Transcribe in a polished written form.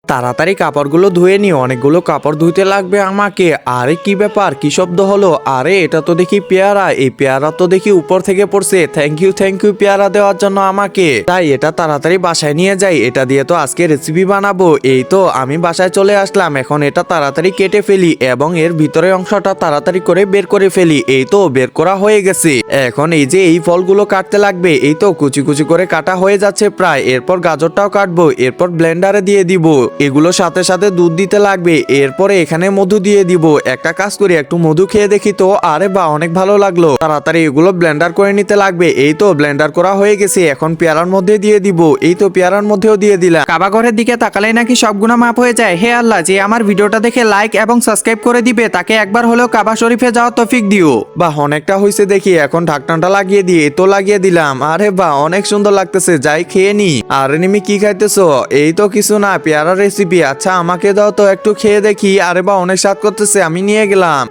তাড়াতাড়ি কাপড়গুলো ধুয়ে নি, অনেকগুলো কাপড় ধুইতে লাগবে আমাকে। আরে কি ব্যাপার, কি শব্দ হলো? আরে এটা তো দেখি পেয়ারা, এই পেয়ারা তো দেখি উপর থেকে পড়ছে। থ্যাংক ইউ পেয়ারা দেওয়ার জন্য আমাকে। তাই এটা তাড়াতাড়ি বাসায় নিয়ে যাই, এটা দিয়ে তো আজকে রেসিপি বানাবো। এই তো আমি বাসায় চলে আসলাম, এখন এটা তাড়াতাড়ি কেটে ফেলি এবং এর ভিতরের অংশটা তাড়াতাড়ি করে বের করে ফেলি। এই তো বের করা হয়ে গেছে। এখন এই যে এই ফলগুলো কাটতে লাগবে, এই তো কুচি কুচি করে কাটা হয়ে যাচ্ছে প্রায়। এরপর গাজরটাও কাটবো, এরপর ব্লেন্ডারে দিয়ে দিব। এগুলো সাথে সাথে দুধ দিতে লাগবে, এরপরে এখানে মধু দিয়ে দিব। একটা কাজ করি, একটু মধু খেয়ে দেখি তো। আরে বা, অনেক ভালো লাগলো। তাড়াতাড়ি এগুলো ব্লেন্ডার করে নিতে লাগবে। এই তো ব্লেন্ডার করা হয়ে গেছে, এখন পেয়ারার মধ্যে দিয়ে দিব। এই তো পেয়ারার মধ্যেও দিয়ে দিলাম। কাবা ঘরের দিকে তাকালেই নাকি সবগুলো মাপ হয়ে যায়। হে আল্লাহ, যে আমার ভিডিওটা দেখে লাইক এবং সাবস্ক্রাইব করে দিবে তাকে একবার হলেও কাবা শরীফে যাওয়ার তৌফিক দিও। বাহ, অনেকটা হয়েছে দেখি। এখন ঢাকনাটা লাগিয়ে দিয়ে এই তো লাগিয়ে দিলাম। আরে বাহ, অনেক সুন্দর লাগতেছে, যাই খেয়ে নি। আরে নিমি, কি খাইতেছো? এই তো কিছু না, পেয়ারা রেসিপি। আচ্ছা আমাকে দাও তো, একটু খেয়ে দেখি। আরে বাহ, অনেক স্বাদ করতেছে, আমি নিয়ে গেলাম।